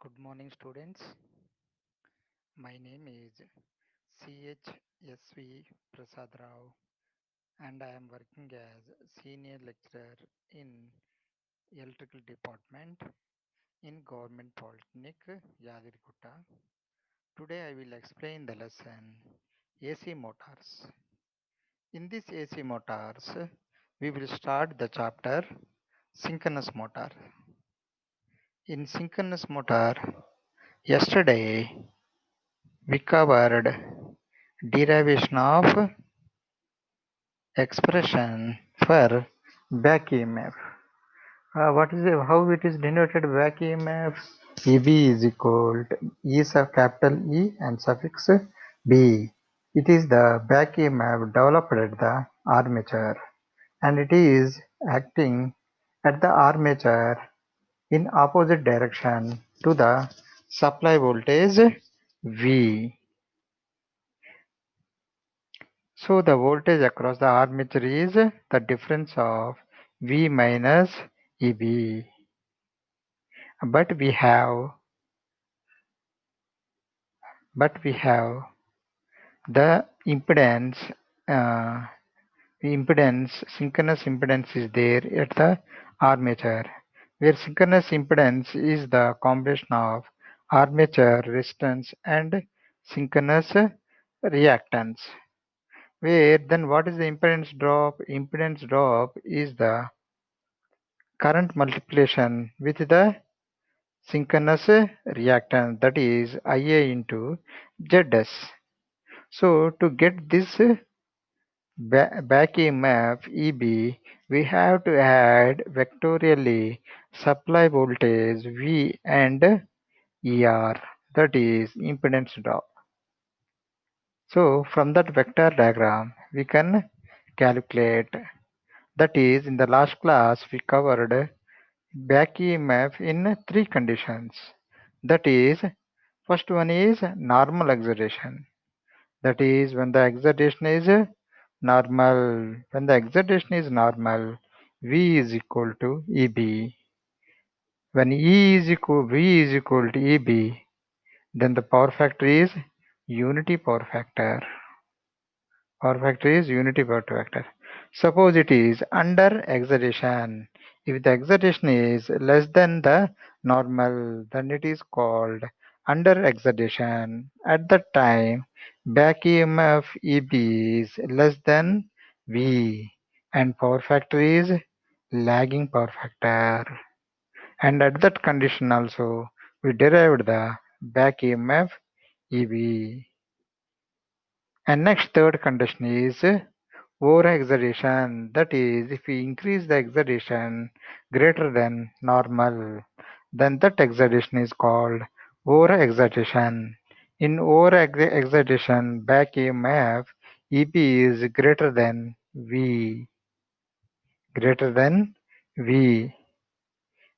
Good morning, students. My name is CHSV Prasad Rao, and I am working as senior lecturer in electrical department in Government Polytechnic, Yadirgutta. Today, I will explain the lesson AC motors. In this AC motors, we will start the chapter synchronous motor. In synchronous motor, yesterday we covered derivation of expression for back EMF. What is it, how it is denoted back EMF? EB is equal to E sub capital E and suffix B. It is the back EMF developed at the armature, and it is acting at the armature in opposite direction to the supply voltage V. So the voltage across the armature is the difference of V minus EB. But we have the uh, synchronous impedance is there at the armature, where synchronous impedance is the combination of armature resistance and synchronous reactance. Where then what is the impedance drop? Impedance drop is the current multiplication with the synchronous reactance, that is Ia into Zs. So to get this back EMF EB, we have to add vectorially supply voltage V and ER, that is impedance drop. So from that vector diagram we can calculate, that is in the last class we covered back EMF in three conditions. That is, first one is normal excitation. That is when the excitation is normal. When the excitation is normal, V is equal to EB. When V is equal to EB, then the power factor is unity power factor. Power factor is unity power factor. Suppose it is under excitation. If the excitation is less than the normal, then it is called under excitation. At that time, back EMF EB is less than V and power factor is lagging power factor. And at that condition also, we derived the back EMF EB. And next third condition is over exaggeration. That is, if we increase the exaggeration greater than normal, then that exaggeration is called over exaggeration. In over exaggeration, back EMF EP is greater than V,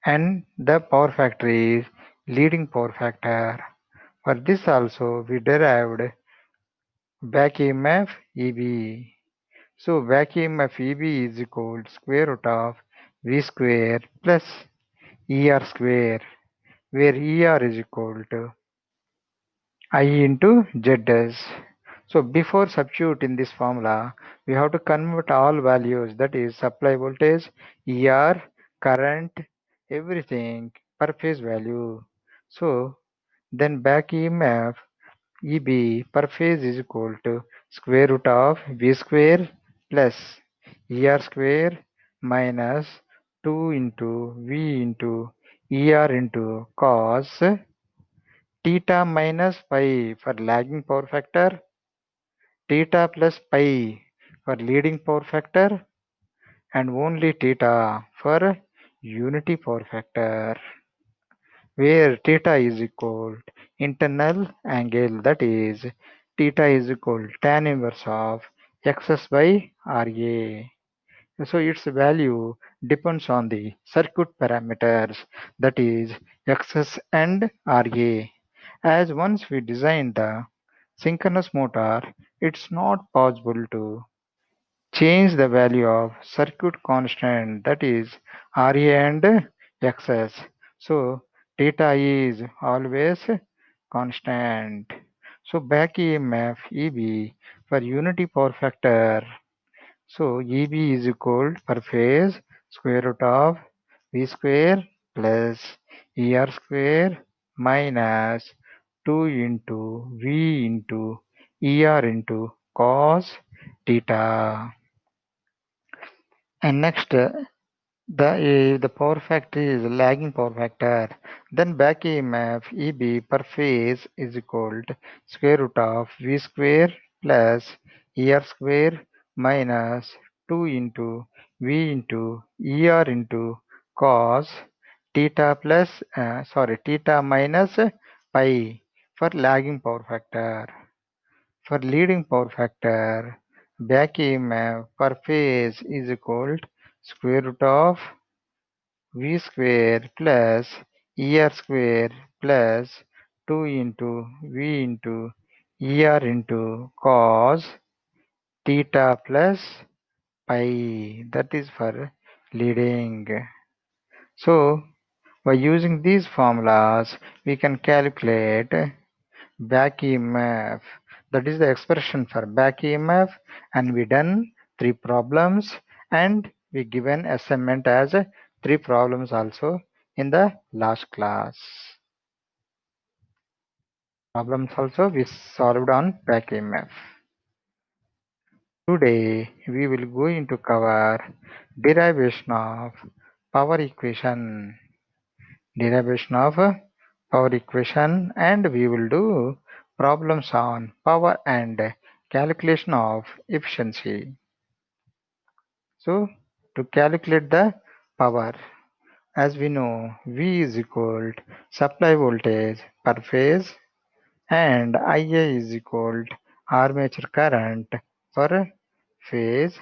and the power factor is leading power factor. For this also we derived back EMF EB. So back EMF EB is equal to square root of V square plus ER square, where ER is equal to I into Zs. So before substitute in this formula, we have to convert all values, that is supply voltage, ER, current, everything per phase value. So then back EMF EB per phase is equal to square root of V square plus ER square minus 2 into V into ER into cos theta minus pi for lagging power factor, theta plus pi for leading power factor, and only theta for unity power factor, where theta is equal to internal angle, that is theta is equal to tan inverse of xs by Ra. So its value depends on the circuit parameters, that is xs and Ra. As once we design the synchronous motor, it's not possible to change the value of circuit constant, that is Ra and Xs. So theta is always constant. So back EMF EB for unity power factor. So EB is equal per phase square root of V square plus ER square minus 2 into V into ER into cos theta. And next the power factor is lagging power factor. Then back EMF EB per phase is equal to square root of V square plus ER square minus 2 into V into ER into cos theta plus theta minus pi for lagging power factor. For leading power factor, back EMF per phase is equal to square root of V square plus ER square plus 2 into V into ER into cos theta plus pi. That is for leading. So by using these formulas, we can calculate back EMF. That is the expression for back EMF, and we done 3 problems, and we given assignment as 3 problems also in the last class. Problems also we solved on back EMF. Today we will go into cover derivation of power equation. Derivation of power equation, and we will do problems on power and calculation of efficiency. So to calculate the power, as we know, V is equal to supply voltage per phase and IA is equal to armature current per phase,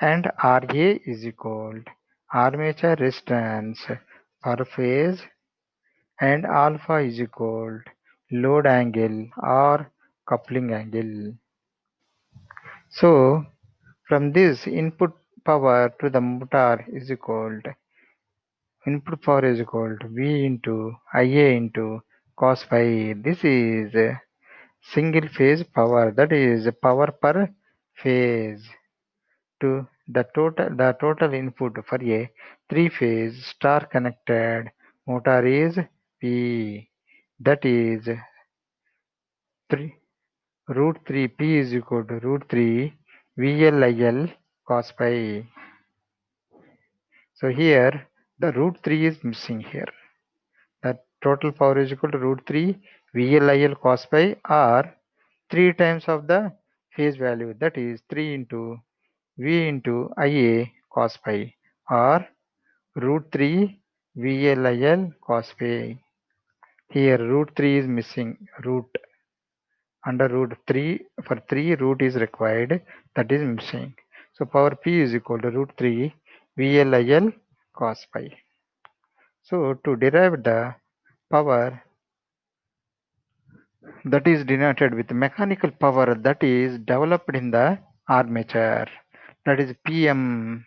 and RA is equal to armature resistance per phase, and alpha is equal to load angle or coupling angle. So from this, input power to the motor is equal to V into Ia into cos phi. This is single phase power, that is power per phase. To the total input for a 3-phase star connected motor is P, that is 3 root 3. P is equal to root 3 VLIL cos pi. So here the root 3 is missing here. The total power is equal to root 3 VLIL cos pi, or 3 times of the phase value, that is 3 into V into Ia cos pi, or root 3 VLIL cos pi. Here root 3 is missing. Root under root 3, for 3 root is required, that is missing. So power P is equal to root 3 VLIL cos pi. So to derive the power that is denoted with mechanical power that is developed in the armature, that is PM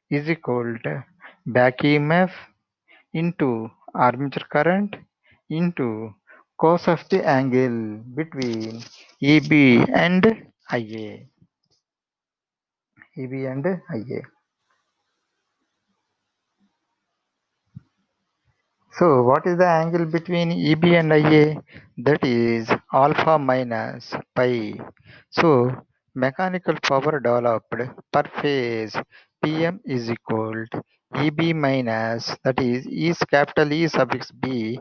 is equal to back EMF into armature current into cos of the angle between EB and IA. EB and IA. So what is the angle between EB and IA? That is alpha minus pi. So mechanical power developed per phase PM is equal to EB minus, that is capital E suffix B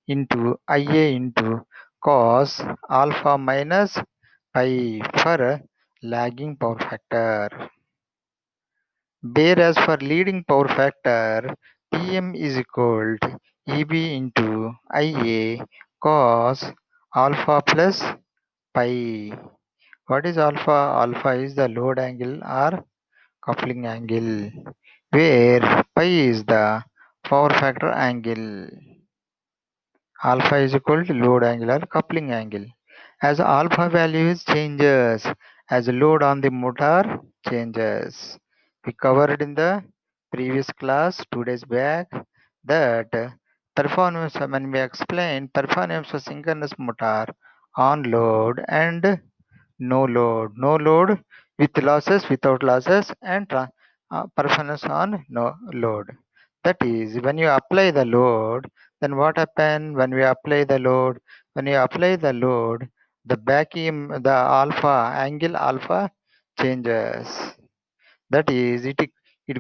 into IA into cos alpha minus pi for lagging power factor. Whereas for leading power factor, Pm is equal to Eb into Ia cos alpha plus pi. What is alpha? Alpha is the load angle or coupling angle, where pi is the power factor angle. Alpha is equal to load angle or coupling angle. As alpha values changes, as load on the motor changes. We covered in the previous class 2 days back that Performance, when we explain performance of synchronous motor on load and no load, with losses, without losses, and performance on no load. That is, when you apply the load, then what happen when we apply the load? When you apply the load, the back the alpha angle alpha changes. That is, it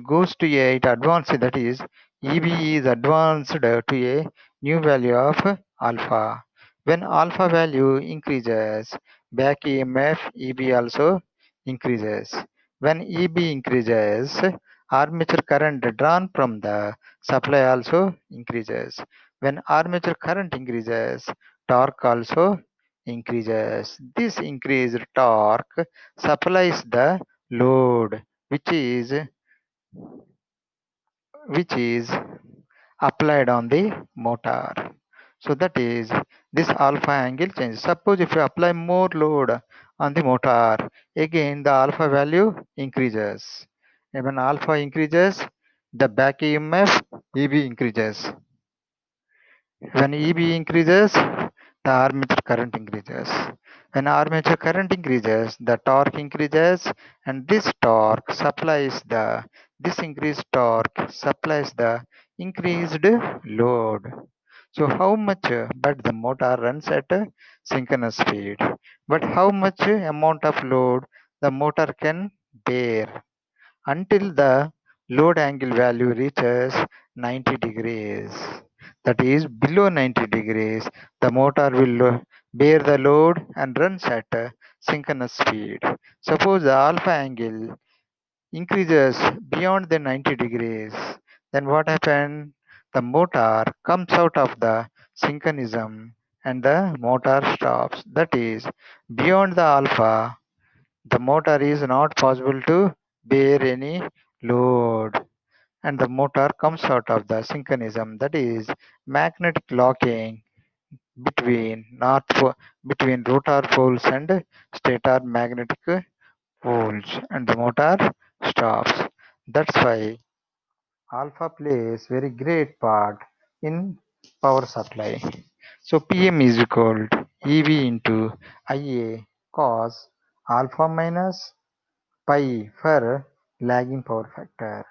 goes to a it advanced. That is, eb is advanced to a new value of alpha. When alpha value increases, back emf eb also increases. When eb increases, armature current drawn from the supply also increases. When armature current increases, torque also increases. This increased torque supplies the load, which is applied on the motor. So that is, this alpha angle changes. Suppose if you apply more load on the motor, again the alpha value increases. And when alpha increases, the back emf eb increases. When eb increases, the armature current increases. When armature current increases, the torque increases, and this increased torque supplies the increased load. So how much? But the motor runs at a synchronous speed. But how much amount of load the motor can bear until the load angle value reaches 90 degrees? That is, below 90 degrees, the motor will bear the load and runs at a synchronous speed. Suppose the alpha angle increases beyond the 90 degrees, then what happens? The motor comes out of the synchronism and the motor stops. That is, beyond the alpha, the motor is not possible to bear any load, and the motor comes out of the synchronism. That is, magnetic locking between between rotor poles and stator magnetic poles, and the motor stops. That's why alpha plays very great part in power supply. So Pm is equal to EV into Ia cos alpha minus pi for lagging power factor,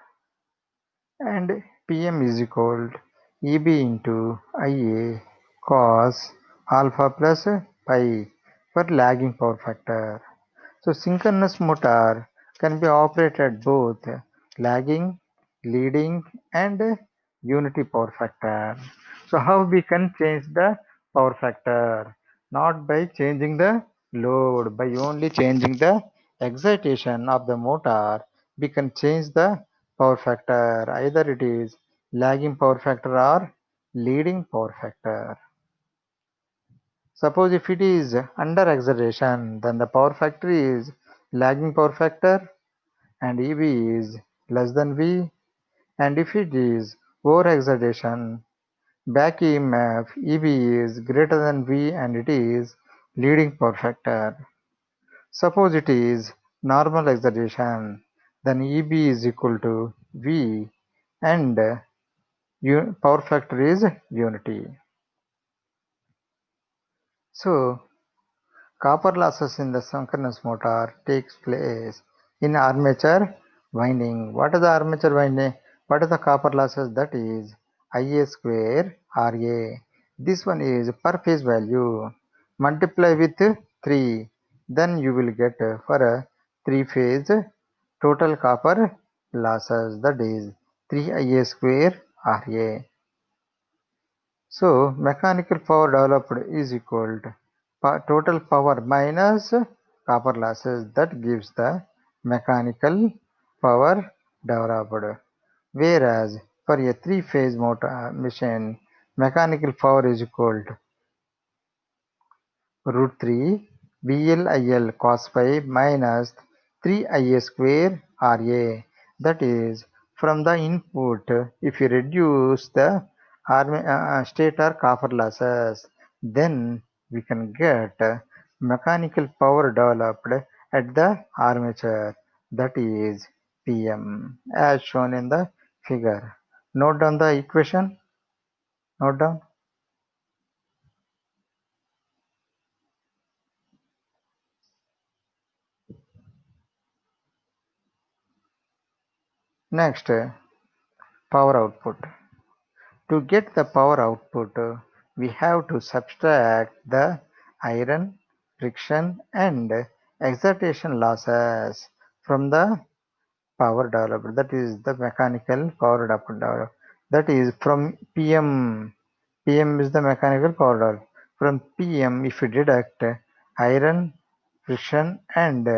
and Pm is equal to Eb into Ia cos alpha plus pi for lagging power factor. So synchronous motor can be operated both lagging, leading, and unity power factor. So how we can change the power factor? Not by changing the load, by only changing the excitation of the motor, we can change the power factor. Either it is lagging power factor or leading power factor. Suppose if it is under exertion, then the power factor is lagging power factor and Eb is less than V. And if it is over exertion, back EMF Eb is greater than V and it is leading power factor. Suppose it is normal exertion, then Eb is equal to V and power factor is unity. So copper losses in the synchronous motor takes place in armature winding. What is the armature winding? What is the copper losses? That is Ia square Ra. This one is per phase value. Multiply with 3. Then you will get for a 3 phase total copper losses. That is 3 Ia square Ra. So mechanical power developed is equal to total power minus copper losses. That gives the mechanical power developed. Whereas for a three-phase motor machine, mechanical power is equal to root 3 VLIL cos phi minus 3 Ia square Ra. That is, from the input, if you reduce the stator copper losses, then we can get mechanical power developed at the armature, that is Pm, as shown in the figure. Note down the equation. Note down. Next, power output. To get the power output, we have to subtract the iron, friction and excitation losses from the power developed. That is the mechanical power developed. That is from PM. PM is the mechanical power developed. From PM, if we deduct iron, friction and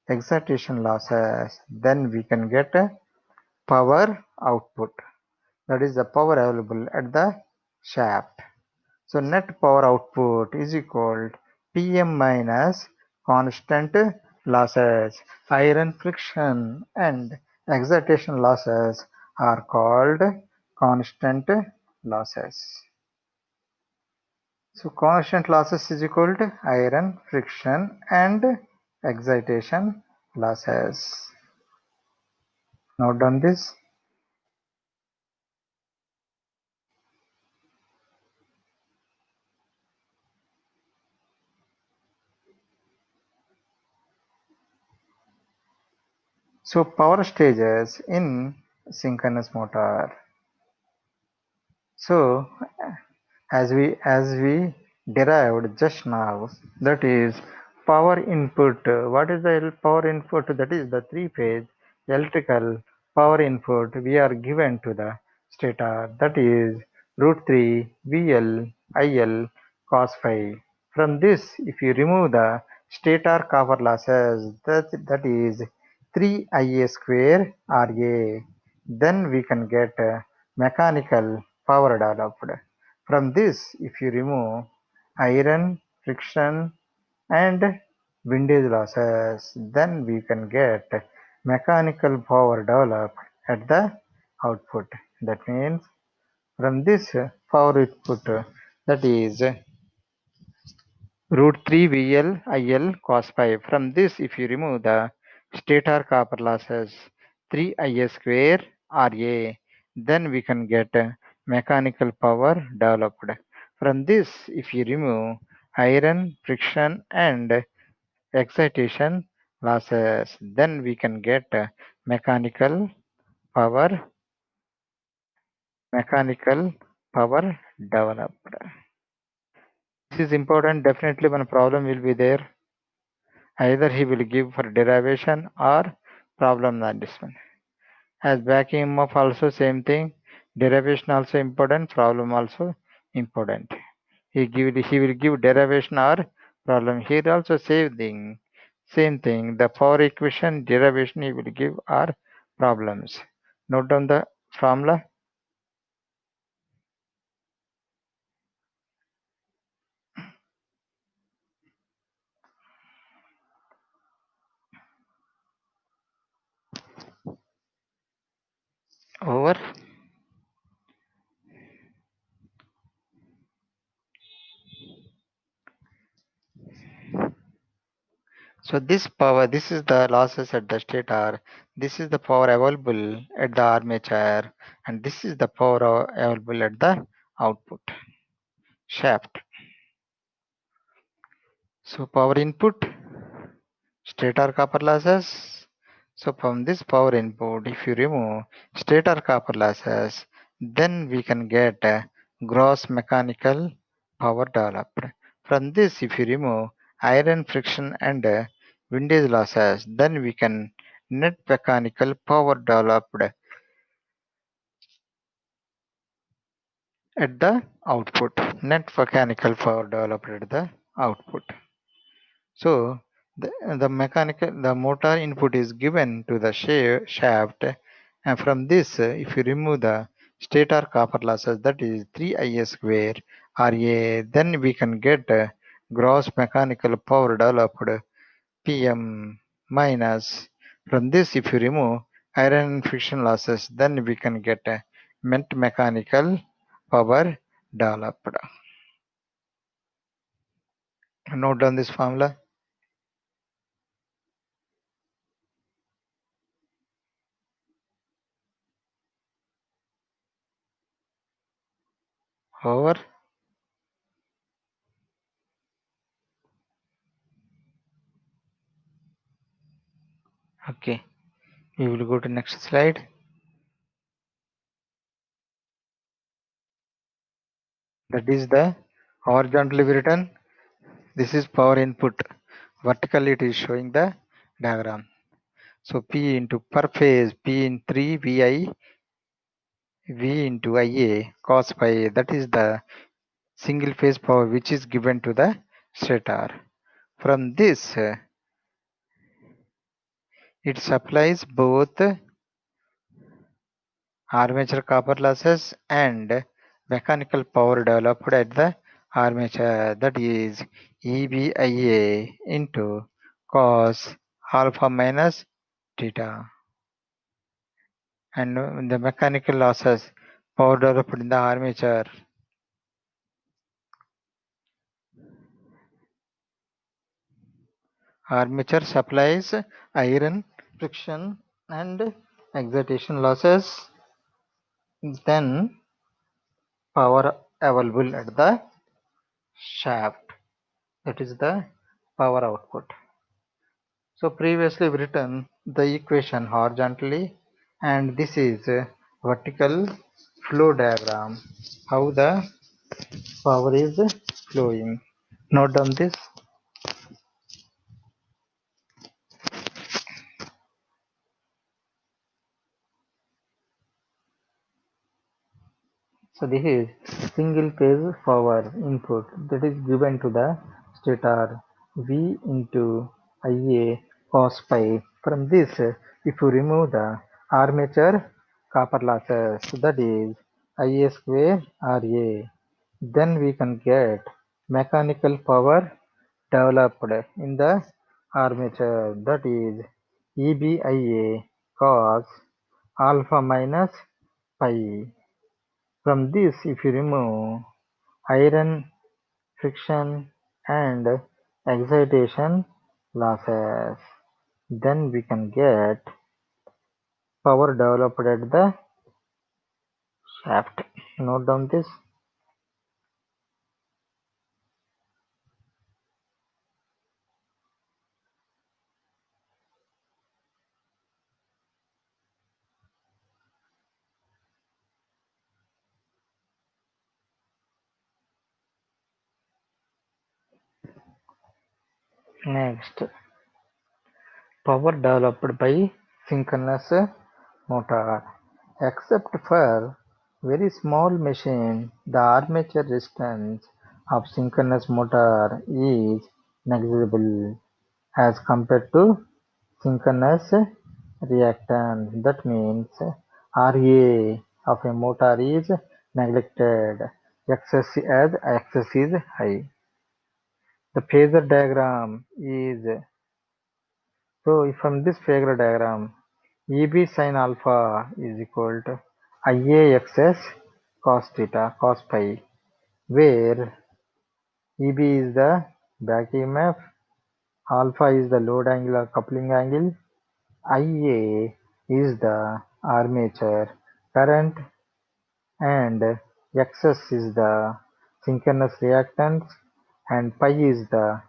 excitation losses, then we can get power output. That is the power available at the shaft. So net power output is equal to Pm minus constant losses. Iron friction and excitation losses are called constant losses. So constant losses is equal to iron friction and excitation losses. Note down this. So power stages in synchronous motor. So as we derived just now, that is power input. What is the power input? That is the three-phase electrical power input we are given to the stator, that is root 3 VL IL cos phi. From this, if you remove the stator copper losses, that is 3 Ia square Ra, then we can get mechanical power developed. From this, if you remove iron, friction and windage losses, then we can get mechanical power developed at the output. That means from this power output, that is root 3 VL IL cos phi. From this, if you remove the stator copper losses 3 Ia square Ra, then we can get mechanical power developed. From this, if you remove iron, friction and excitation losses, then we can get mechanical power mechanical power developed. This is important. Definitely one problem will be there. Either he will give for derivation or problem management. As backing him up also same thing. Derivation also important, problem also important. He will give derivation or problem. Here also same thing. Same thing. The power equation derivation he will give are problems. Note down the formula. Over. So this power, this is the losses at the stator, this is the power available at the armature, and this is the power available at the output shaft. So power input, stator copper losses. So from this power input, if you remove stator copper losses, then we can get gross mechanical power developed. From this, if you remove iron friction and windage losses, then we can net mechanical power developed at the output. Net mechanical power developed at the output. So the motor input is given to the shaft, and from this, if you remove the stator copper losses, that is 3 Ia square Ra, then we can get gross mechanical power developed Pm minus. From this, if you remove iron and friction losses, then we can get net mechanical power developed. Note down this formula. over. Okay, we will go to next slide. That is the horizontally written. This is power input. Vertically it is showing the diagram. So P into per phase P in 3 VI V into IA cos phi, that is the single phase power which is given to the stator. From this it supplies both armature copper losses and mechanical power developed at the armature, that is EBIA into cos alpha minus theta, and the mechanical losses power developed in the armature. Armature supplies iron friction and excitation losses, then power available at the shaft, that is the power output. So previously we written the equation horizontally, and this is a vertical flow diagram, how the power is flowing. Note down this. So this is single phase power input that is given to the stator, V into Ia cos phi. From this, if you remove the armature copper losses, that is Ia square Ra, then we can get mechanical power developed in the armature, that is EBIA cos alpha minus pi. From this, if you remove iron friction and excitation losses, then we can get power developed at the shaft. Note down this. Next, power developed by synchronous motor. Except for very small machine, the armature resistance of synchronous motor is negligible as compared to synchronous reactance. That means Ra of a motor is neglected as excess is high. The phasor diagram is, so from this phasor diagram, Eb sin alpha is equal to Ia cos theta cos phi, where Eb is the back EMF, alpha is the load angular coupling angle, Ia is the armature current, and Xs is the synchronous reactance, and pi is the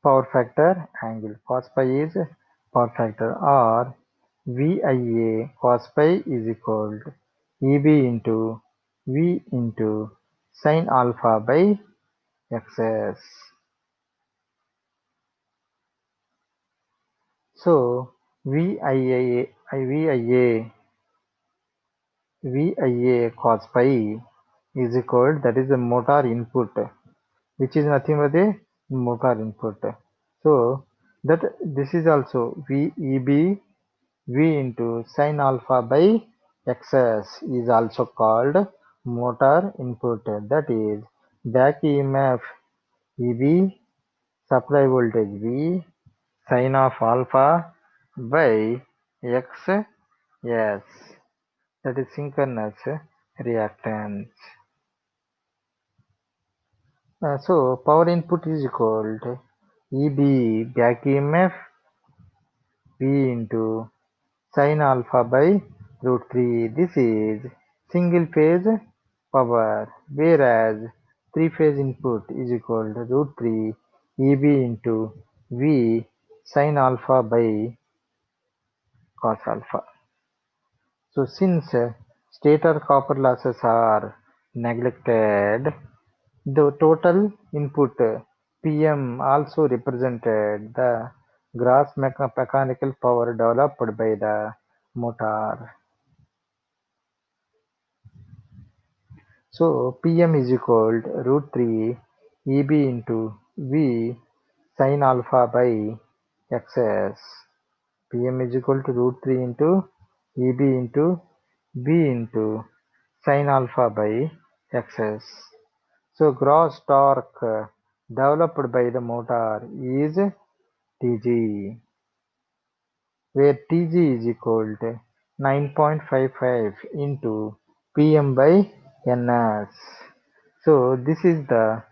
power factor angle. Cos pi is power factor, or VIA cos pi is equal to EB into V into sin alpha by Xs. So VIA cos pi is equal, that is the motor input, which is nothing but a motor input. So that this is also VEB V into sin alpha by Xs is also called motor input, that is back EMF EB, supply voltage V, sin of alpha by X, yes, that is synchronous reactance. So power input is equal to EB back EMF V into sin alpha by root 3. This is single phase power, whereas three-phase input is equal to root 3 EB into V sin alpha by cos alpha. So since stator copper losses are neglected, the total input Pm also represented the gross mechanical power developed by the motor. So Pm is equal to root 3 Eb into V sin alpha by Xs. Pm is equal to root 3 into Eb into V into sin alpha by Xs. So gross torque developed by the motor is Tg, where Tg is equal to 9.55 into Pm by Ns. So this is the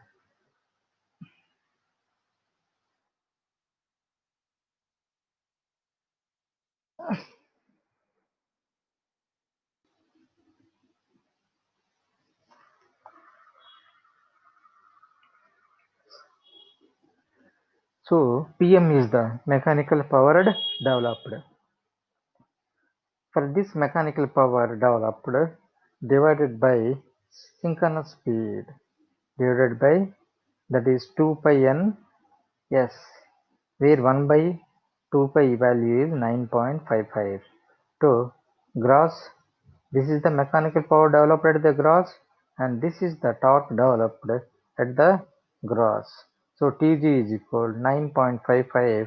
so Pm is the mechanical power developed. For this mechanical power developed divided by synchronous speed divided by, that is 2 pi n s, where 1 by 2 pi value is 9.55. So gross, this is the mechanical power developed at the gross, and this is the torque developed at the gross. So Tg is equal 9.55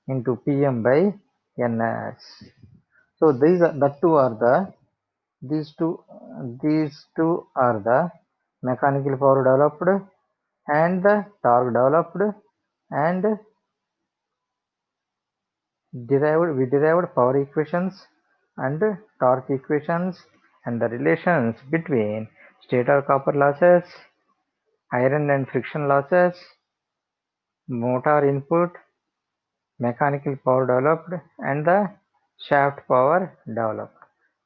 into Pm by Ns. So these two these two are the mechanical power developed and the torque developed, and we derived power equations and torque equations and the relations between stator copper losses, iron and friction losses, motor input, mechanical power developed, and the shaft power developed.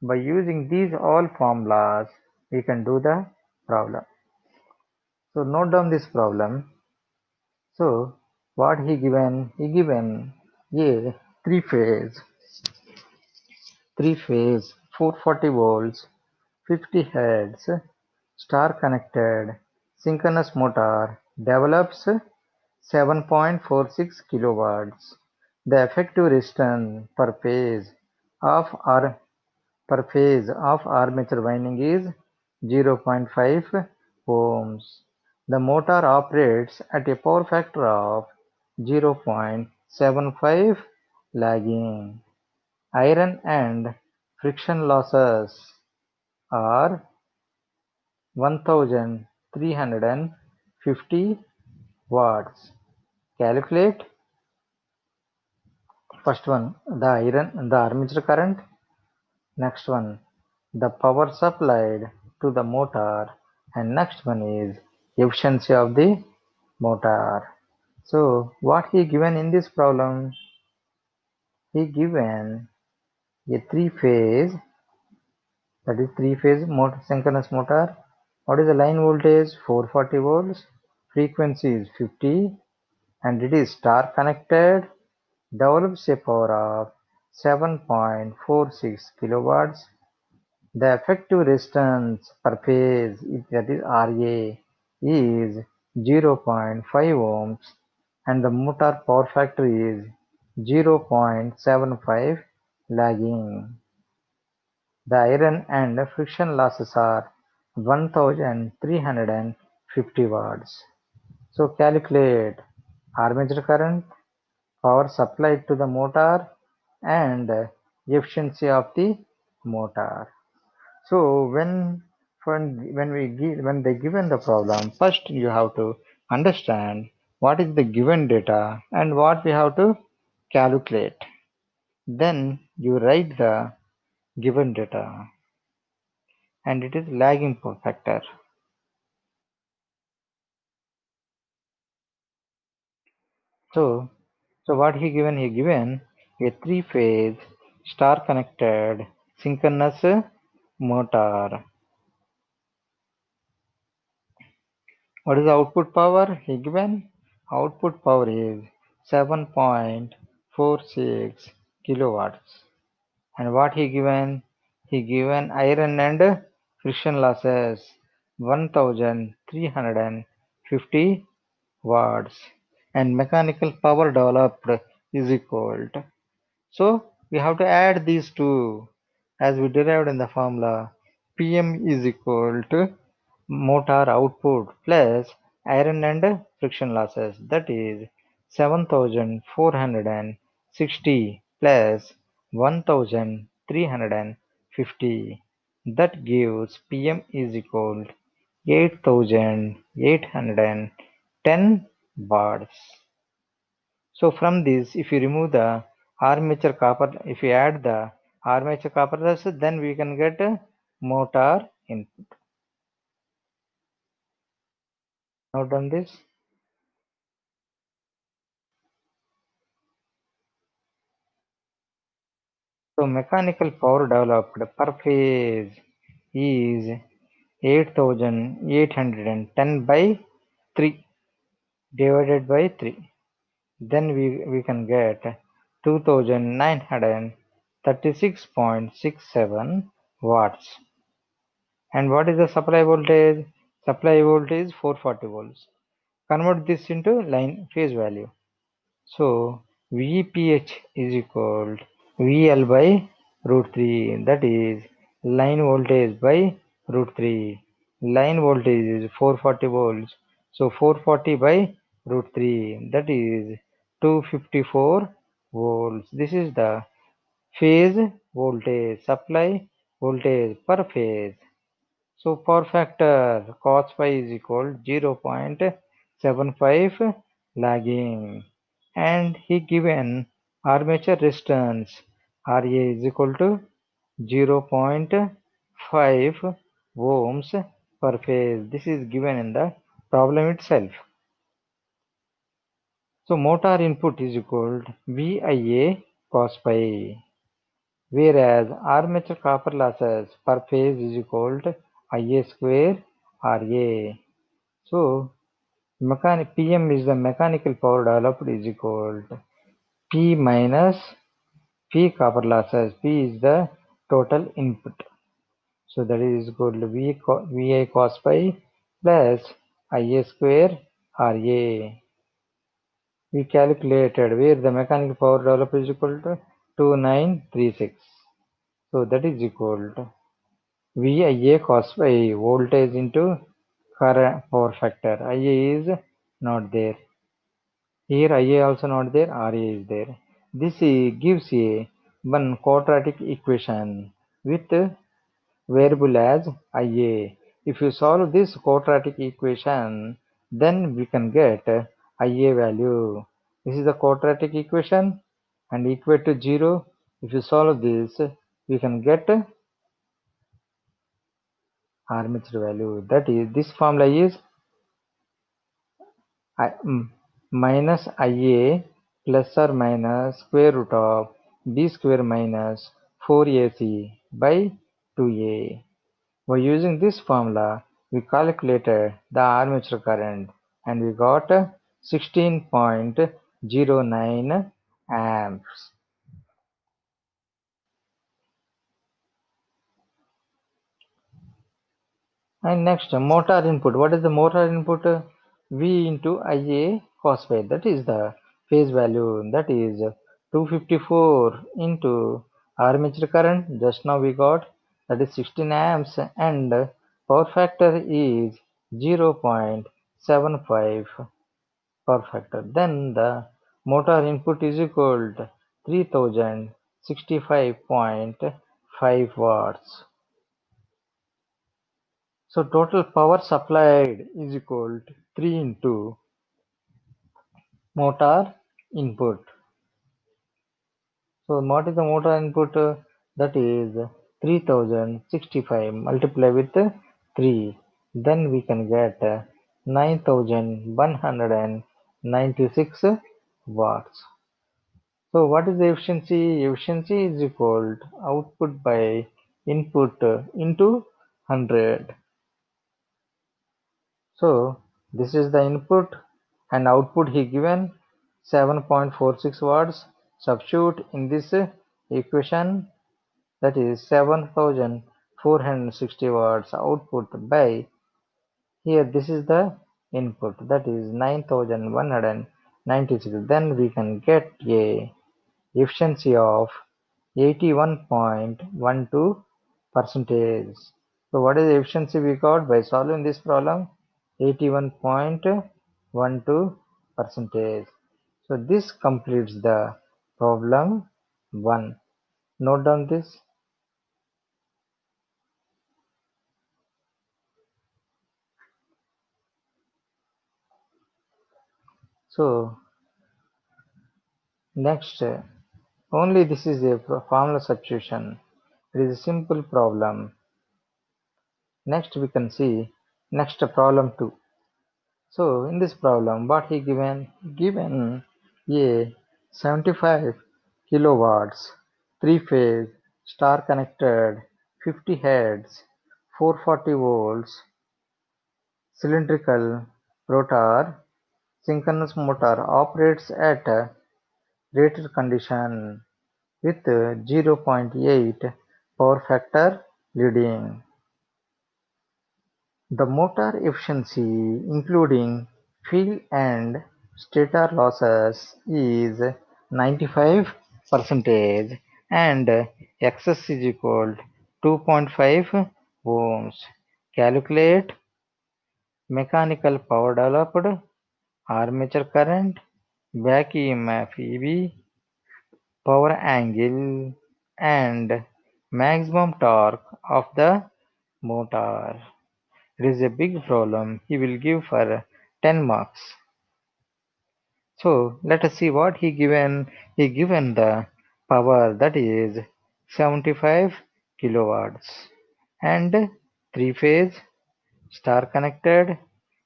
By using these all formulas, we can do the problem. So note down this problem. So what he given? He given a three-phase 440 volts 50 Hz star-connected synchronous motor develops 7.46 kilowatts. The effective resistance of ar- per phase of armature winding is 0.5 ohms. The motor operates at a power factor of 0.75 lagging. Iron and friction losses are 1350 watts. Calculate first one the armature current, next one the power supplied to the motor, and next one is efficiency of the motor. So what he given in this problem? He given a three phase motor, synchronous motor. What is the line voltage? 440 volts. Frequency is 50, and it is star connected. Develops a power of 7.46 kilowatts. The effective resistance per phase, that is Ra, is 0.5 ohms, and the motor power factor is 0.75 lagging. The iron and friction losses are 1350 watts. So calculate armature current, power supplied to the motor, and efficiency of the motor. So when they given the problem, first you have to understand what is the given data and what we have to calculate. Then you write the given data, and it is lagging factor. So what he given? He given a three-phase star-connected synchronous motor What is the output power he given? Output power is 7.46 kilowatts. And what he given? He given iron and friction losses 1350 watts, and mechanical power developed is equal to. So we have to add these two as we derived in the formula. Pm is equal to motor output plus iron and friction losses, that is 7460 plus 1350, that gives Pm is equal to 8810 watts. So from this, if you remove the armature copper, if you add the armature copper loss, then we can get a motor input. Note on this. So mechanical power developed per phase is 8810 by 3 divided by 3. Then we can get 2936.67 watts. And what is the supply voltage? Supply voltage 440 volts. Convert this into line phase value. So VPH is equal to VL by root 3, that is line voltage by root 3. Line voltage is 440 volts. So 440 by root 3, that is 254 volts. This is the phase voltage, supply voltage per phase. So power factor cos phi is equal 0.75 lagging, and he given armature resistance Ra is equal to 0.5 ohms per phase. This is given in the problem itself. So motor input is equal to VIA cos phi, whereas armature copper losses per phase is equal to Ia square Ra. So Pm is the mechanical power developed is equal to P minus P copper losses. P is the total input. So that is equal to VI cos phi plus Ia square Ra. We calculated where the mechanical power developed is equal to 2936. So that is equal to VIA cos phi voltage into current power factor. Ia is not there. Here Ia also not there, Ra is there. This gives a one quadratic equation with variable as Ia. If you solve this quadratic equation, then we can get Ia value. This is the quadratic equation and equate to 0. If you solve this, we can get armature value. That is, this formula is minus Ia plus or minus square root of b square minus 4ac by 2a. By using this formula, we calculated the armature current and we got 16.09 amps. And next, motor input. What is the motor input? V into Ia cos phi. That is the phase value. That is 254 into armature current. Just now we got, that is 16 amps, and power factor is 0.75 power factor. Then the motor input is equal to 3065.5 watts. So total power supplied is equal to 3 into motor input. So what is the motor input? That is 3065 multiply with 3. Then we can get 9196 watts. So what is the efficiency? Efficiency is equal to output by input into 100. So This is the input and output he given 7.46 watts. Substitute in this equation, that is 7460 watts output by, here this is the input, that is 9196. Then we can get a efficiency of 81.12 percentage. So what is the efficiency we got by solving this problem? 81.12 percentage. So this completes the problem 1. Note down this. So next, only this is a formula substitution. It is a simple problem. Next we can see next problem 2. So in this problem, what he given a 75 kilowatts 3-phase star connected 50 heads 440 volts cylindrical rotor synchronous motor operates at rated condition with 0.8 power factor leading. The motor efficiency, including field and stator losses, is 95% and Xs is equal 2.5 ohms. Calculate mechanical power developed, armature current, back EMF EB, power angle, and maximum torque of the motor. It is a big problem he will give for 10 marks. So let us see what he given. He given the power, that is 75 kilowatts and 3-phase star connected,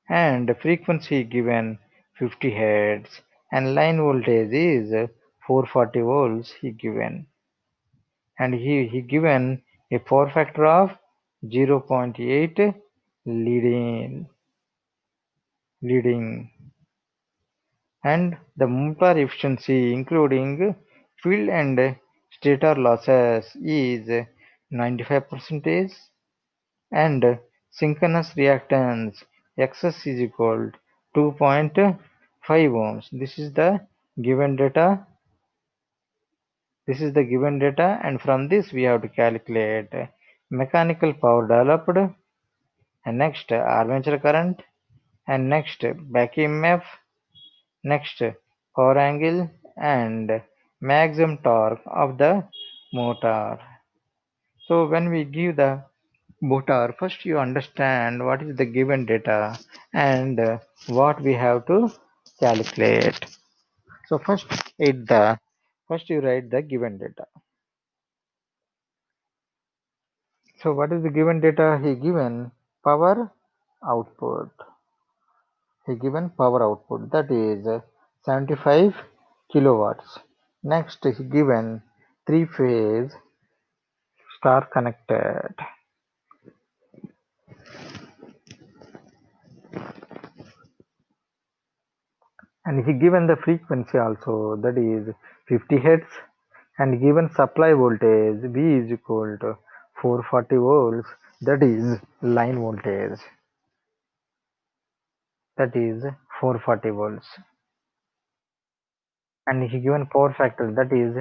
and frequency given 50 hertz, and line voltage is 440 volts he given, and he given a power factor of 0.8 leading, and the motor efficiency, including field and stator losses, is 95% and synchronous reactance Xs is equal to 2.5 ohms. Given data. This is the given data, and from this we have to calculate mechanical power developed, and next armature current, and next back EMF, next power angle, and maximum torque of the motor. So when we give the motor, first you understand what is the given data and what we have to calculate. So first you write the given data. So what is the given data? He given power output. He given power output, that is 75 kilowatts. Next he given 3-phase star connected, and he given the frequency also, that is 50 hertz, and given supply voltage V is equal to 440 volts, that is line voltage, that is 440 volts, and he given power factor, that is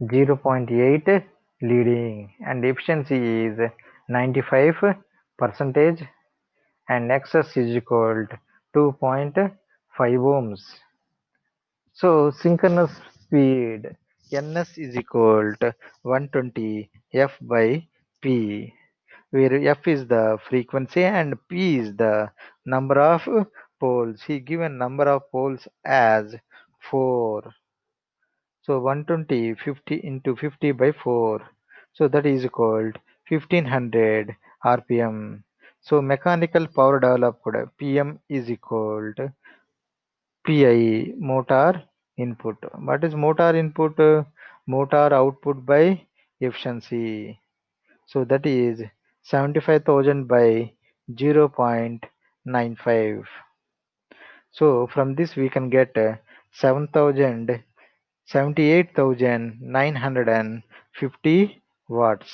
0.8 leading, and efficiency is 95 percentage, and Xs is equal to 2.5 ohms. So synchronous speed Ns is equal to 120 F by P, where F is the frequency and P is the number of poles. He given number of poles as 4. So 120 50 into 50 by 4. So that is called 1500 RPM. So mechanical power developed PM is equal to PI, motor input. What is motor input? Motor output by efficiency. So that is 75,000 by 0.95. So from this we can get 7,000 78,950 watts.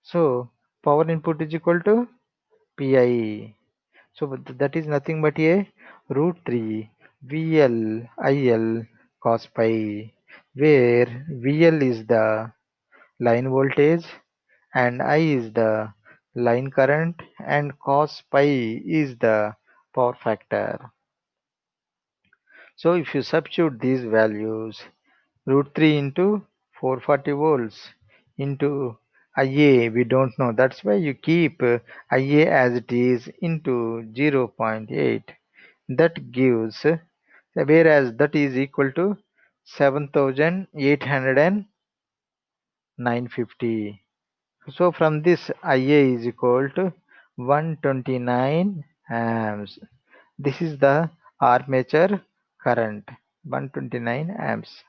So power input is equal to Pi. So that is nothing but a root 3 VL cos pi, where VL is the line voltage and I is the line current and cos pi is the power factor. So if you substitute these values, root 3 into 440 volts into Ia, we don't know. That's why you keep Ia as it is into 0.8. That gives, whereas that is equal to 7,809.50. So from this Ia is equal to 129 amps. This is the armature current, 129 amps.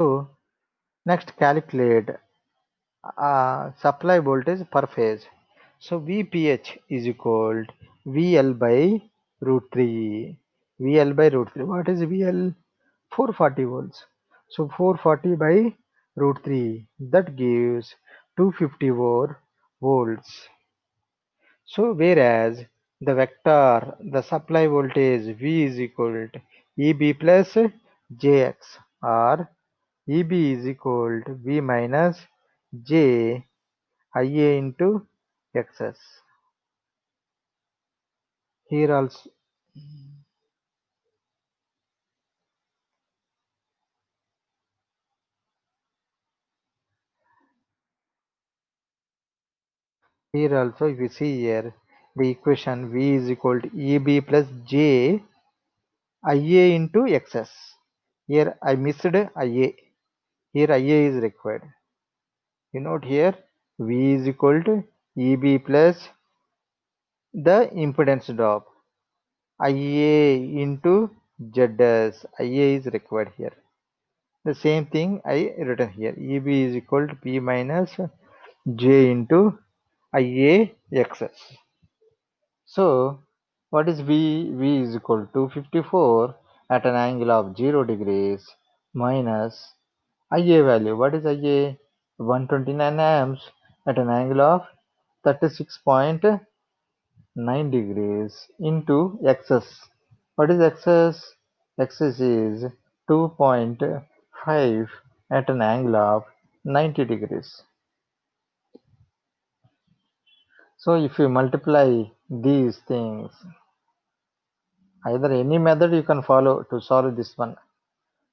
So next calculate supply voltage per phase. So VPH is equal to VL by root 3. VL by root 3. What is VL? 440 volts. So 440 by root 3. That gives 254 volts. So whereas the vector, the supply voltage V is equal to EB plus JX, or EB is equal to V minus J IA into XS. Here also, if you see here, the equation V is equal to EB plus J IA into XS. Here I missed IA. Here IA is required. You note here V is equal to EB plus the impedance drop IA into ZS. IA is required here. The same thing I written here. EB is equal to P minus J into IA XS. So what is V? V is equal to 254 at an angle of 0 degrees minus IA value. What is IA? 129 amps at an angle of 36.9 degrees into XS. What is XS? XS is 2.5 at an angle of 90 degrees. So if you multiply these things, either any method you can follow to solve this one.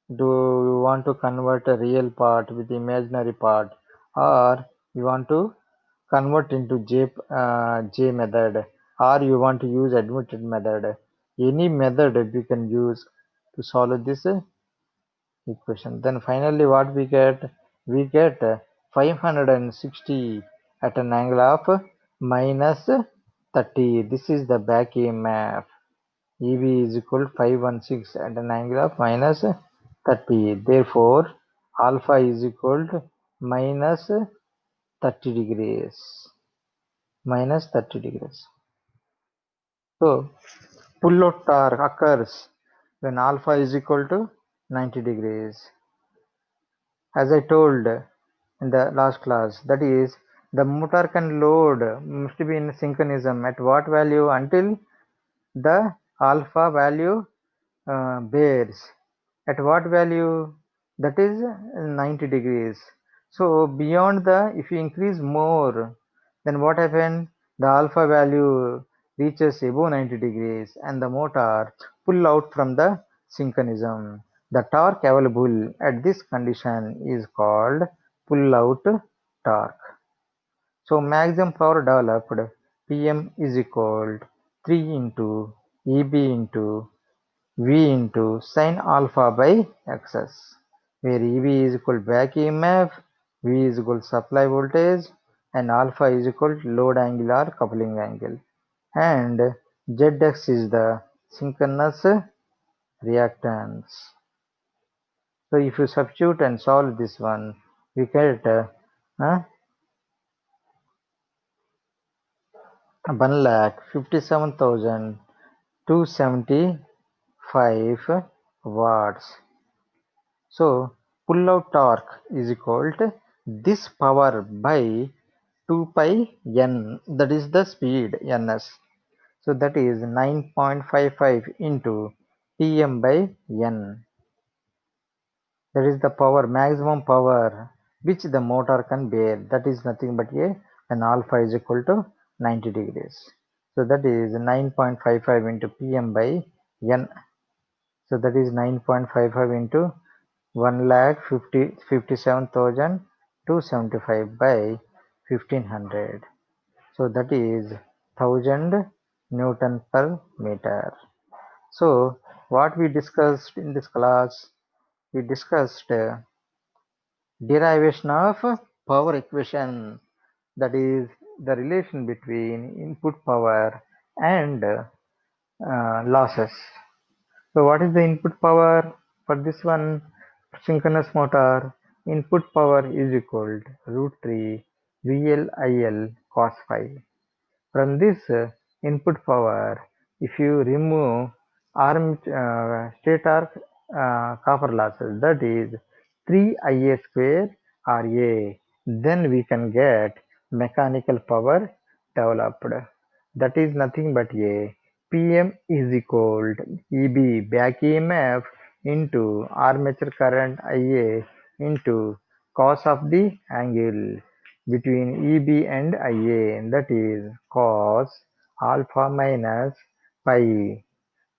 Do you want to convert a real part with imaginary part, or you want to convert into J method, or you want to use admitted method? Any method you can use to solve this equation. Then finally what we get? We get 560 at an angle of minus 30. This is the back EMF. EB is equal to 516 at an angle of minus 30. Therefore, alpha is equal to minus 30 degrees. Minus 30 degrees. So, pull-out torque occurs when alpha is equal to 90 degrees. As I told in the last class, that is, the motor can load must be in synchronism at what value? Until the alpha value bears. At what value? That is 90 degrees. So beyond the, if you increase more, then what happens? The alpha value reaches above 90 degrees and the motor pull out from the synchronism. The torque available at this condition is called pull out torque. So maximum power developed Pm is equal to 3 into Eb into V into sin alpha by Xs, where Eb is equal to back EMF, V is equal to supply voltage, and alpha is equal to load angle or coupling angle. And Zx is the synchronous reactance. So if you substitute and solve this one, we get uh, 1,57,275 watts. So pull out torque is equal to this power by 2 pi n, that is the speed ns. So that is 9.55 into Pm by n. That is the power, maximum power which the motor can bear. That is nothing but a when alpha is equal to 90 degrees. So that is 9.55 into Pm by n. So that is 9.55 into 1,57,275 by 1500. So that is 1000 Newton per meter. So what we discussed in this class, we discussed derivation of power equation, that is the relation between input power and losses. So what is the input power for this one? Synchronous motor input power is equal to root 3 VLIL cos phi. From this input power, if you remove stator copper losses, that is 3Ia square Ra, then we can get mechanical power developed. That is nothing but a Pm is equal to Eb back EMF into armature current Ia into cos of the angle between Eb and Ia, that is cos alpha minus pi.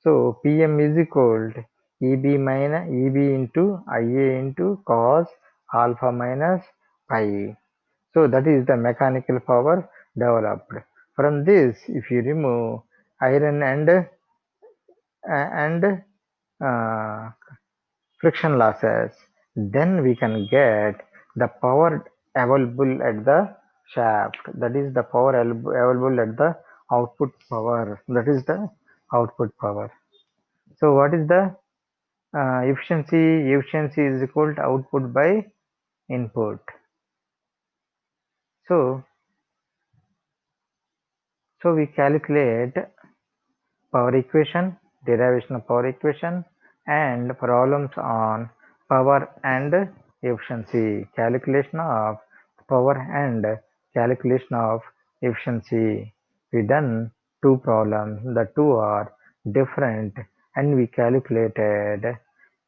So Pm is equal to Eb into Ia into cos alpha minus pi. So that is the mechanical power developed. From this, if you remove iron and friction losses, then we can get the power available at the shaft. That is the power available at the output power. That is the output power. So what is the efficiency? Efficiency is equal to output by input. So we calculate power equation, derivation of power equation, and problems on power and efficiency, calculation of power and calculation of efficiency. We done two problems, the two are different, and we calculated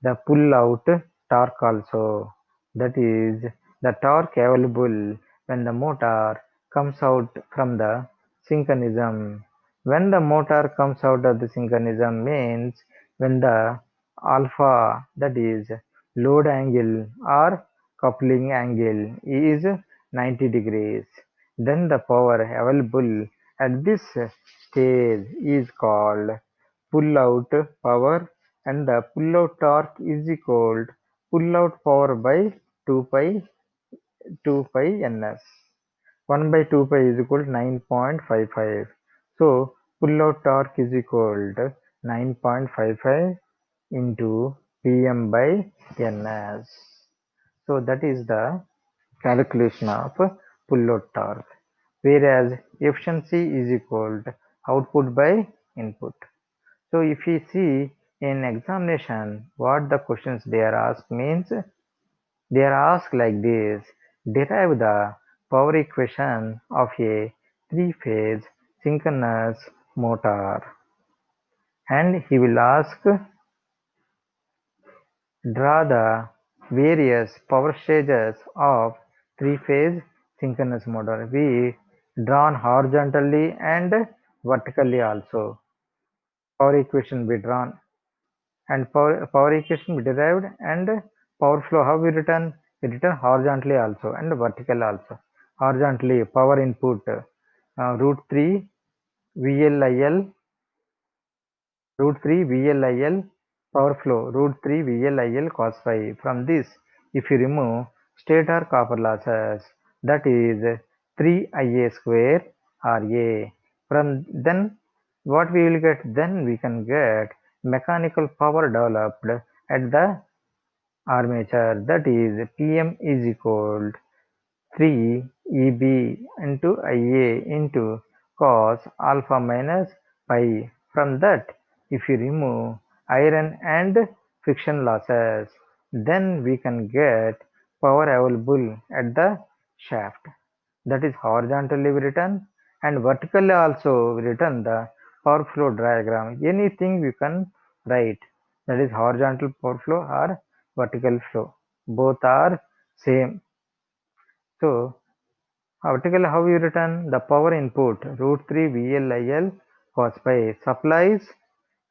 the pull out torque also, that is the torque available when the motor comes out from the synchronism. When the motor comes out of the synchronism means when the alpha, that is load angle or coupling angle, is 90 degrees, then the power available at this stage is called pull out power, and the pull out torque is equal to pull out power by 2 pi 2 pi ns. 1 by 2 pi is equal to 9.55. So pull out torque is equal to 9.55 into Pm by Ns. So that is the calculation of pull out torque. Whereas efficiency is equal to output by input. So if you see in examination what the questions they are asked means, they are asked like this: derive the power equation of a three-phase synchronous motor. And he will ask, draw the various power stages of three-phase synchronous motor. We drawn horizontally and vertically also. Power equation be drawn and power equation be derived, and power flow how we written? We written horizontally also and vertical also. Horizontally power input root 3 VLIL root 3 VLIL power flow root 3 VLIL cos phi. From this, if you remove stator copper losses, that is 3Ia square Ra. From then, what we will get? Then we can get mechanical power developed at the armature, that is Pm is equal 3 Eb into Ia into cos alpha minus pi. From that, if you remove iron and friction losses, then we can get power available at the shaft. That is horizontally written, and vertically also written the power flow diagram. Anything you can write, that is horizontal power flow or vertical flow. Both are same. So vertical, how you written? The power input root 3 VLIL cos pi supplies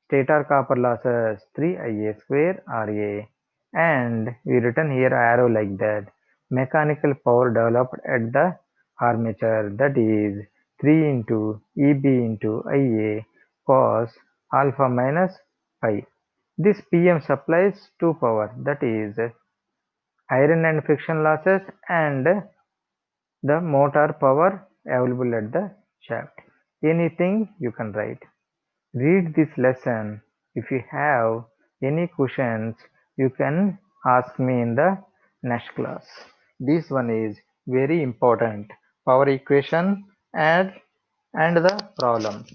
stator copper losses 3 Ia square Ra, and we written here arrow like that. Mechanical power developed at the armature, that is 3 into Eb into Ia cos alpha minus pi. This Pm supplies two power, that is iron and friction losses and the motor power available at the shaft. Anything you can write. Read this lesson. If you have any questions, you can ask me in the next class. This one is very important. Power equation and the problem.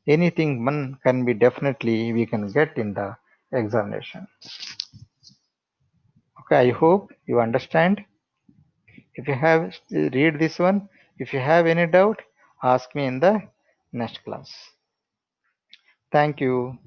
Anything one can be definitely we can get in the examination. Okay, I hope you understand. If you have read this one, if you have any doubt, ask me in the next class. Thank you.